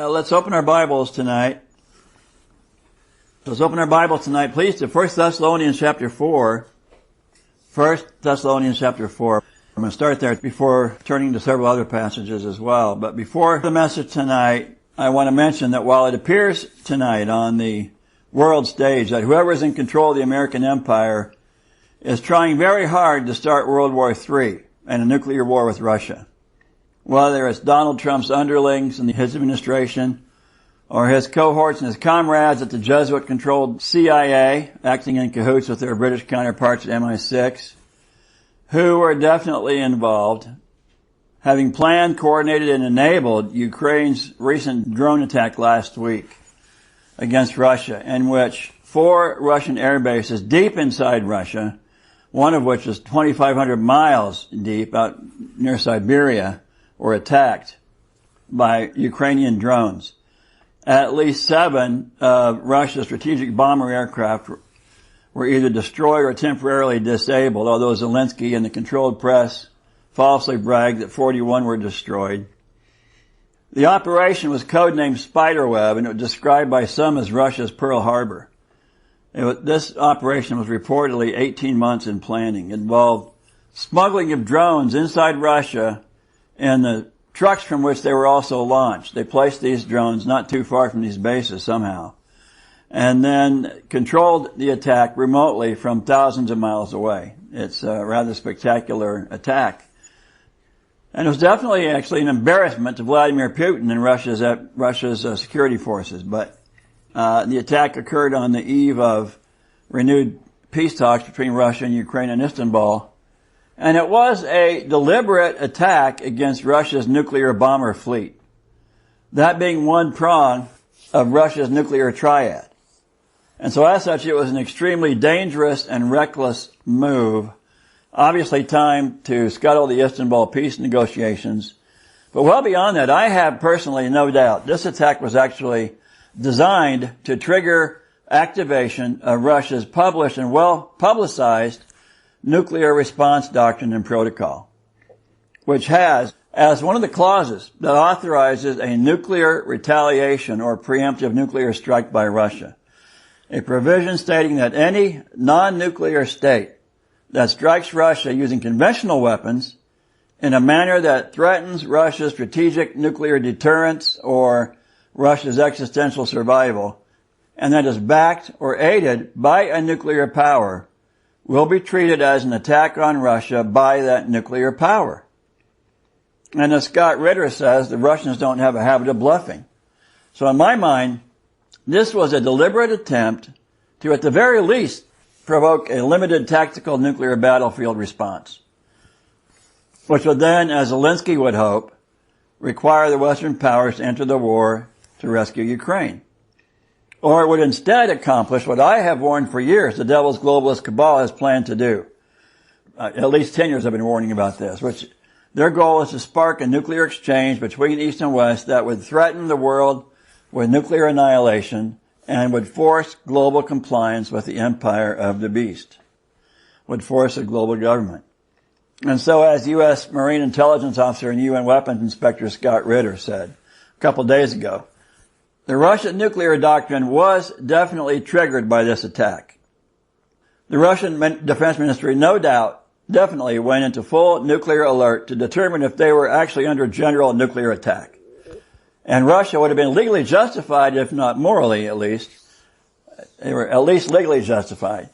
Let's open our Bibles tonight. Let's open our Bibles tonight, please, to 1 Thessalonians chapter 4. 1 Thessalonians chapter 4. I'm going to start there before turning to several other passages as well. But before the message tonight, I want to mention that while it appears tonight on the world stage that whoever is in control of the American empire is trying very hard to start World War III and a nuclear war with Russia. Whether it's Donald Trump's underlings in his administration, or his cohorts and his comrades at the Jesuit-controlled CIA, acting in cahoots with their British counterparts at MI6, who were definitely involved, having planned, coordinated, and enabled Ukraine's recent drone attack last week against Russia, in which 4 Russian air bases deep inside Russia, one of which is 2,500 miles deep out near Siberia, were attacked by Ukrainian drones. At least 7 of Russia's strategic bomber aircraft were either destroyed or temporarily disabled, although Zelensky and the controlled press falsely bragged that 41 were destroyed. The operation was codenamed Spiderweb, and it was described by some as Russia's Pearl Harbor. This operation was reportedly 18 months in planning. It involved smuggling of drones inside Russia and the trucks from which they were also launched. They placed these drones not too far from these bases somehow, and then controlled the attack remotely from thousands of miles away. It's a rather spectacular attack. And it was definitely actually an embarrassment to Vladimir Putin and Russia's security forces. But the attack occurred on the eve of renewed peace talks between Russia and Ukraine in Istanbul. And it was a deliberate attack against Russia's nuclear bomber fleet. That being one prong of Russia's nuclear triad. And so as such, it was an extremely dangerous and reckless move. Obviously timed to scuttle the Istanbul peace negotiations. But well beyond that, I have personally no doubt this attack was actually designed to trigger activation of Russia's published and well-publicized nuclear response doctrine and protocol, which has, as one of the clauses that authorizes a nuclear retaliation or preemptive nuclear strike by Russia, a provision stating that any non-nuclear state that strikes Russia using conventional weapons in a manner that threatens Russia's strategic nuclear deterrence or Russia's existential survival, and that is backed or aided by a nuclear power, will be treated as an attack on Russia by that nuclear power. And as Scott Ritter says, the Russians don't have a habit of bluffing. So in my mind, this was a deliberate attempt to, at the very least, provoke a limited tactical nuclear battlefield response, which would then, as Zelensky would hope, require the Western powers to enter the war to rescue Ukraine. Or it would instead accomplish what I have warned for years the devil's globalist cabal has planned to do. At least 10 years I've been warning about this, which their goal is to spark a nuclear exchange between East and West that would threaten the world with nuclear annihilation and would force global compliance with the empire of the beast, would force a global government. And so as U.S. Marine Intelligence Officer and UN Weapons Inspector Scott Ritter said a couple of days ago, the Russian nuclear doctrine was definitely triggered by this attack. The Russian Defense Ministry, no doubt, definitely went into full nuclear alert to determine if they were actually under general nuclear attack. And Russia would have been legally justified, if not morally at least. They were at least legally justified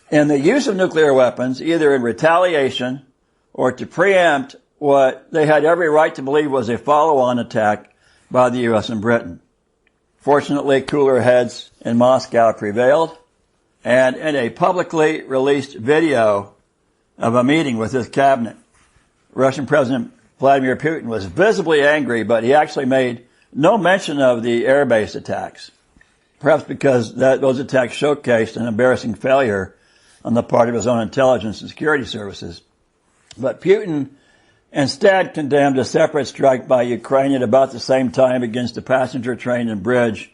in the use of nuclear weapons, either in retaliation or to preempt what they had every right to believe was a follow-on attack by the U.S. and Britain. Fortunately, cooler heads in Moscow prevailed, and in a publicly released video of a meeting with his cabinet, Russian President Vladimir Putin was visibly angry, but he actually made no mention of the airbase attacks, perhaps because those attacks showcased an embarrassing failure on the part of his own intelligence and security services. But Putin instead condemned a separate strike by Ukraine at about the same time against a passenger train and bridge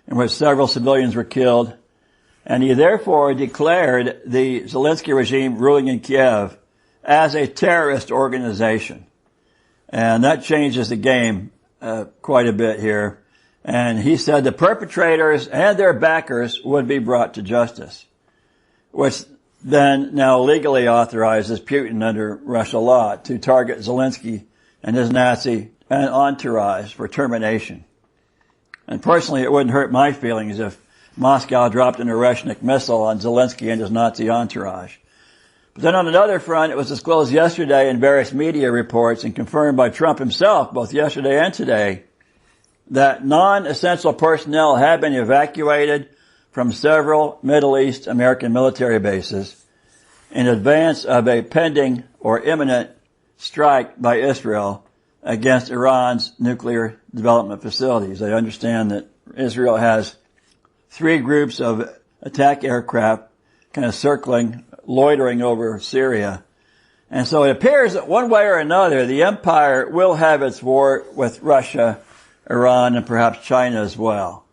in which several civilians were killed, and he therefore declared the Zelensky regime ruling in Kiev as a terrorist organization. And that changes the game quite a bit here. And he said the perpetrators and their backers would be brought to justice, which then now legally authorizes Putin under Russia law to target Zelensky and his Nazi and entourage for termination. And personally, it wouldn't hurt my feelings if Moscow dropped an Oreshnik missile on Zelensky and his Nazi entourage. But then on another front, it was disclosed yesterday in various media reports and confirmed by Trump himself, both yesterday and today, that non-essential personnel have been evacuated from several Middle East American military bases in advance of a pending or imminent strike by Israel against Iran's nuclear development facilities. I understand that Israel has 3 groups of attack aircraft kind of circling, loitering over Syria. And so it appears that one way or another, the empire will have its war with Russia, Iran, and perhaps China as well.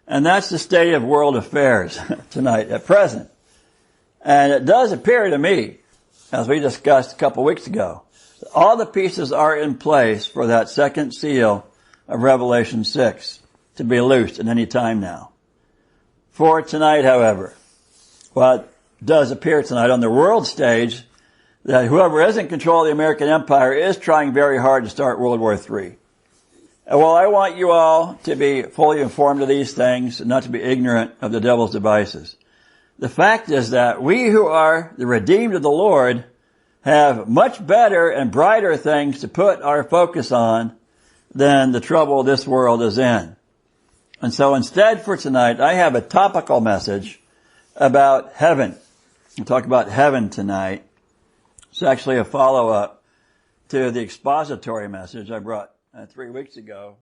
And that's the state of world affairs tonight at present. And it does appear to me, as we discussed a couple weeks ago, that all the pieces are in place for that second seal of Revelation 6 to be loosed at any time now. For tonight, however, what does appear tonight on the world stage, that whoever is in control of the American empire is trying very hard to start World War III. And while I want you all to be fully informed of these things and not to be ignorant of the devil's devices, the fact is that we who are the redeemed of the Lord have much better and brighter things to put our focus on than the trouble this world is in. And so instead for tonight, I have a topical message about heaven. We'll talk about heaven tonight. It's actually a follow-up to the expository message I brought 3 weeks ago.